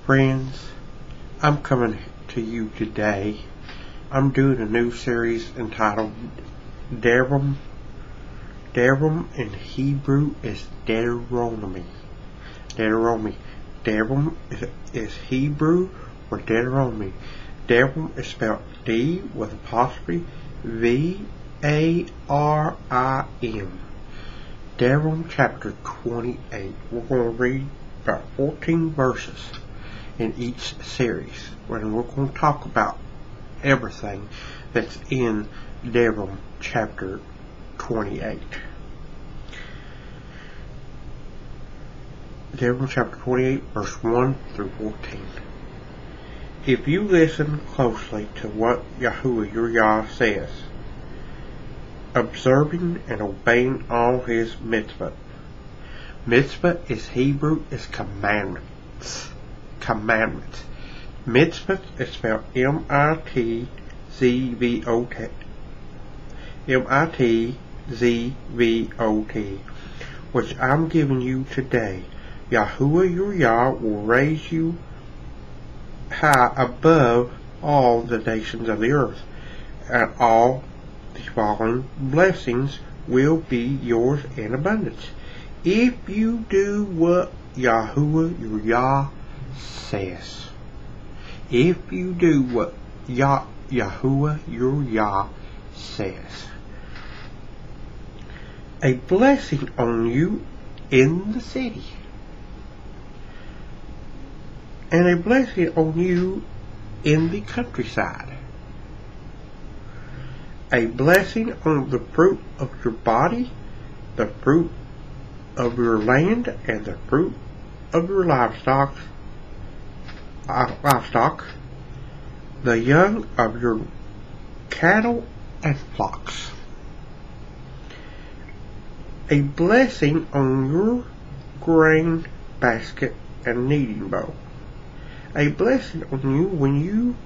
Friends, I'm coming to you today. I'm doing a new series entitled Devarim. Devarim in Hebrew is Deuteronomy. Devarim is Hebrew for Deuteronomy. Devarim is spelled D with apostrophe V-A-R-I-M. Devarim chapter 28. We're going to read about 14 verses in each series, and we're going to talk about everything that's in Devarim chapter 28. Devarim chapter 28, verse 1 through 14. If you listen closely to what Yahuwah your Yah says, observing and obeying all his mitzvot. Mitzvah is Hebrew, is commandments. Mitzvot is spelled M-I-T-Z-V-O-T. M-I-T-Z-V-O-T, which I'm giving you today. Yahuwah your Yah will raise you high above all the nations of the earth, and all the following blessings will be yours in abundance if you do what Yahuwah your Yah says. If you do what Yahuwah your Yah says. A blessing on you in the city, and a blessing on you in the countryside. A blessing on the fruit of your body, the fruit of your land, and the fruit of your livestock, the young of your cattle and flocks. A blessing on your grain basket and kneading bowl. A blessing on you when you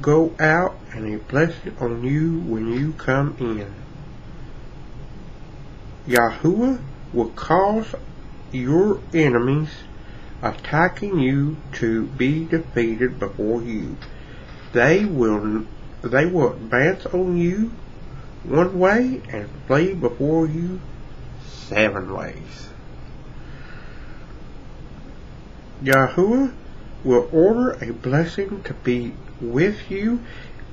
go out, and a blessing on you when you come in. Yahuwah will cause your enemies attacking you to be defeated before you. They will advance on you one way and flee before you 7 ways. Yahuwah will order a blessing to be with you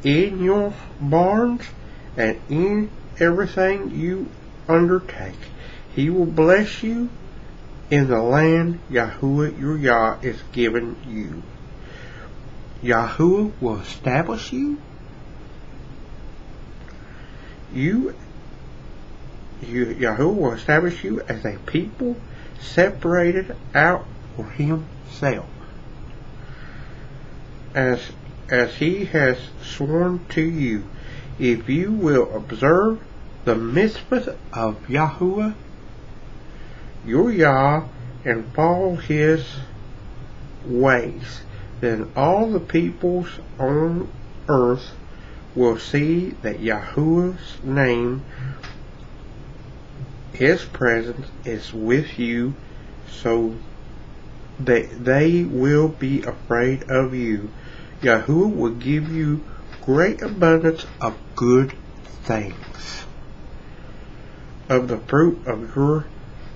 in your barns and in everything you undertake. He will bless you in the land Yahuwah your Yah is giving you. Yahuwah will establish you. Yahuwah will establish you as a people separated out for himself, as he has sworn to you, if you will observe the mitzvot of Yahuwah your Yah and follow his ways. Then all the peoples on earth will see that Yahuwah's name, his presence, is with you, so that they will be afraid of you. Yahuwah will give you great abundance of good things, of the fruit of your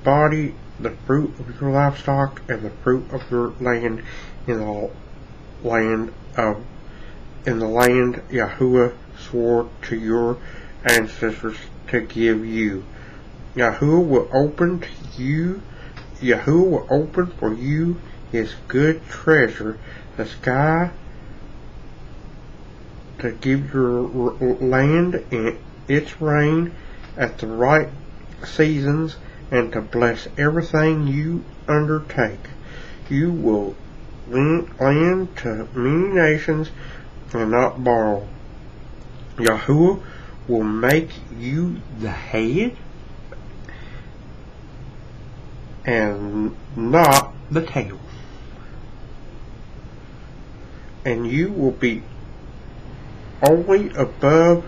body, the fruit of your livestock, and the fruit of your land, in the land Yahuwah swore to your ancestors to give you. Yahuwah will open for you his good treasure, the sky, to give your land its rain at the right seasons, and to bless everything you undertake. You will lend to many nations and not borrow. Yahuwah will make you the head and not the tail, and you will be only above,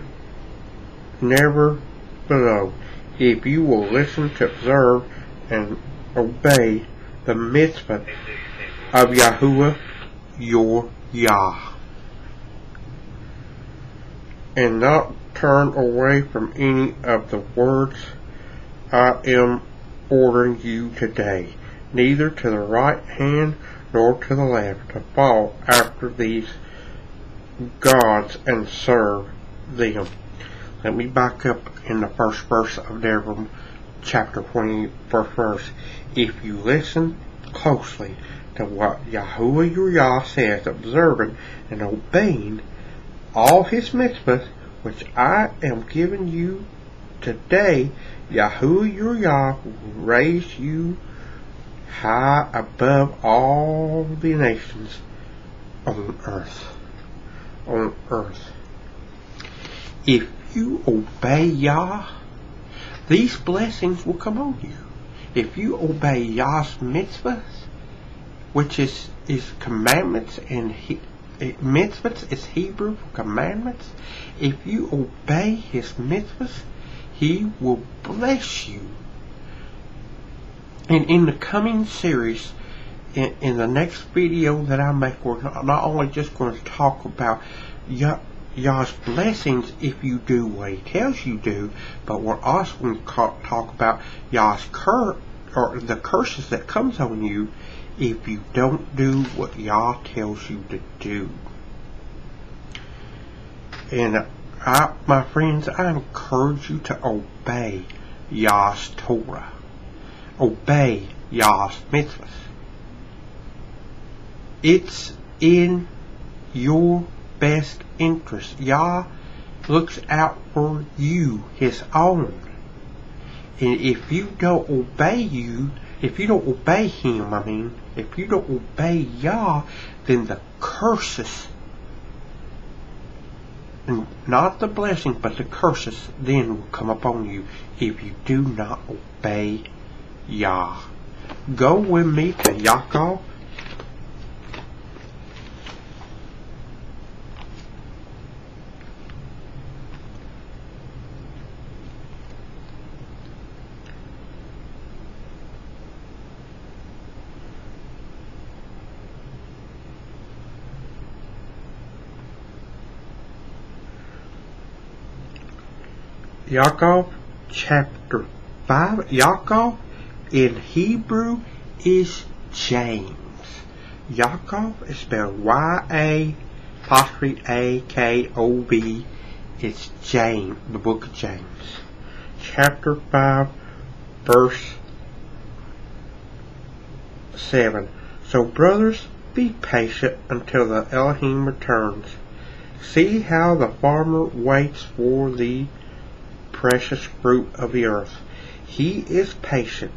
never below, if you will listen to, observe, and obey the mitzvah of Yahuwah your Yah, and not turn away from any of the words I am ordering you today, neither to the right hand nor to the left, to follow after these gods and serve them. Let me back up in the first verse of Devarim, chapter 20, first verse. If you listen closely to what Yahuwah your Yah says, observing and obeying all his mitzvahs, which I am giving you today, Yahuwah your Yah will raise you high above all the nations on earth. If you obey Yah, these blessings will come on you. If you obey Yah's mitzvahs, which is commandments, and mitzvahs is Hebrew for commandments. If you obey his mitzvahs, he will bless you. And in the coming series, in the next video that I make, we're not only just going to talk about Yah's blessings if you do what he tells you to do, but we're also going to talk about Yah's or the curses that comes on you if you don't do what Yah tells you to do. And my friends, I encourage you to obey Yah's Torah. Obey Yah's mitzvahs. It's in your best interest. Yah looks out for you, his own. And if you don't obey him, if you don't obey Yah, then the curses, and not the blessing, but the curses then will come upon you if you do not obey Yah. Go with me to Yaakov. Yaakov chapter 5. Yaakov in Hebrew is James. Yaakov is spelled Y-A-A-K-O-B. It's James, the book of James. Chapter 5, verse 7. So brothers, be patient until the Elohim returns. See how the farmer waits for the precious fruit of the earth. He is patient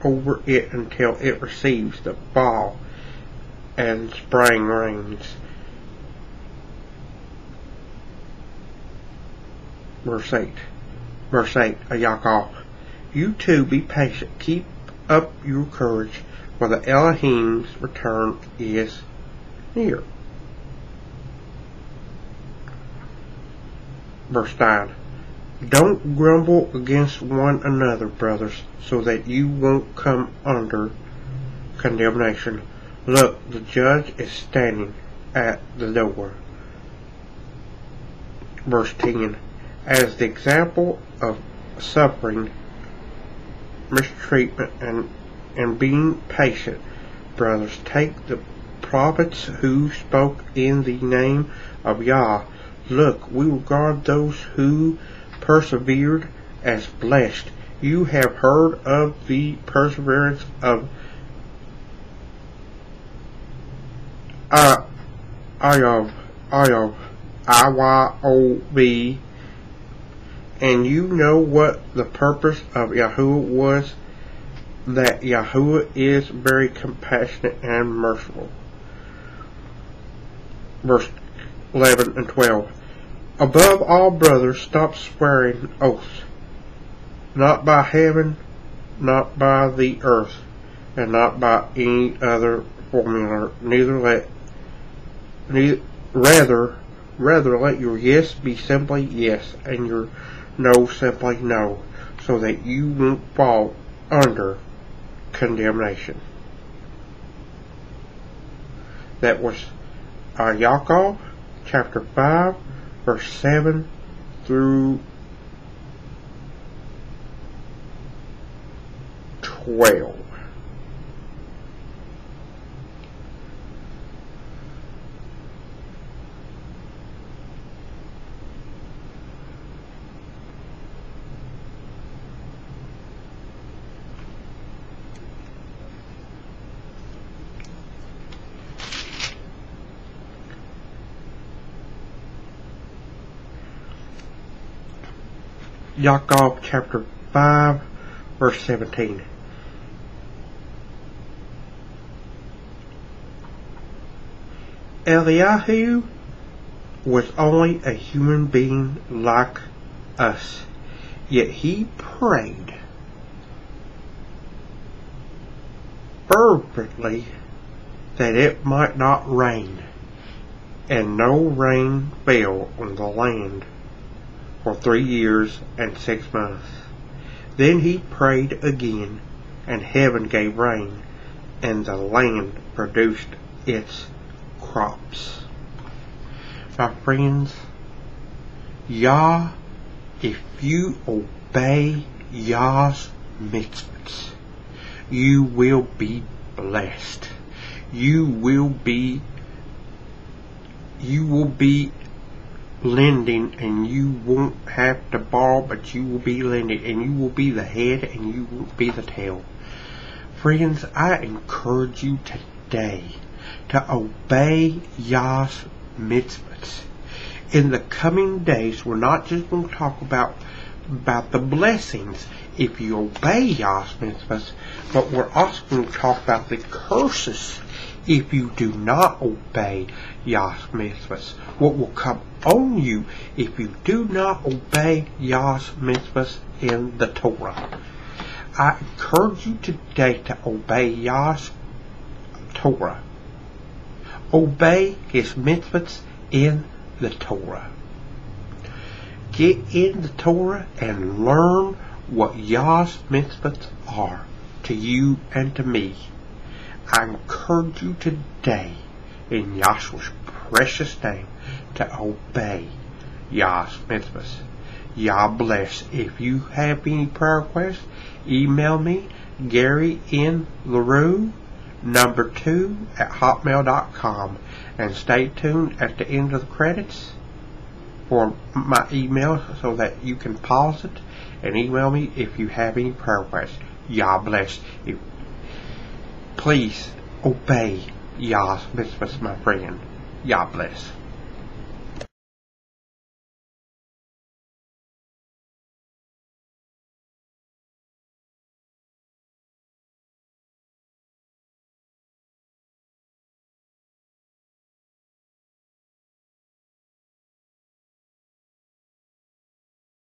over it until it receives the fall and spring rains. Verse 8 of Yaakov. You too be patient. Keep up your courage, for the Elohim's return is near. Verse 9. Don't grumble against one another, brothers, so that you won't come under condemnation. Look, the judge is standing at the door. Verse 10. As the example of suffering, mistreatment, and being patient, brothers, take the prophets who spoke in the name of Yah. Look, we regard those who persevered as blessed. You have heard of the perseverance of Iob, and you know what the purpose of Yahuwah was, that Yahuwah is very compassionate and merciful. Verse 11 and 12. Above all, brothers, stop swearing oaths, not by heaven, not by the earth, and not by any other formula. Rather let your yes be simply yes, and your no simply no, so that you won't fall under condemnation. That was Yaakov chapter 5 verse 7 through 12. Yaakov chapter 5 verse 17. Eliyahu was only a human being like us, yet he prayed fervently that it might not rain, and no rain fell on the land for 3 years and 6 months. Then he prayed again, and heaven gave rain, and the land produced its crops. My friends, if you obey Yah's mitzvot, you will be blessed. You will be lending, and you won't have to borrow, but you will be lending, and you will be the head and you will be the tail. Friends, I encourage you today to obey Yah's mitzvot. In the coming days, we're not just going to talk about the blessings if you obey Yah's mitzvot, but we're also going to talk about the curses if you do not obey Yah's mitzvot. What will come on you if you do not obey Yah's mitzvot in the Torah. I encourage you today to obey Yah's Torah. Obey His mitzvot in the Torah. Get in the Torah and learn what Yah's mitzvot are to you and to me. I encourage you today, in Yahshua's precious name, to obey Yah's mitzvahs. Yah bless. If you have any prayer requests, email me, Gary N. LaRue, number 2 at hotmail.com, and stay tuned at the end of the credits for my email so that you can pause it and email me if you have any prayer requests. Yah bless. Please obey Yah's mitzvahs, my friend. Yah bless.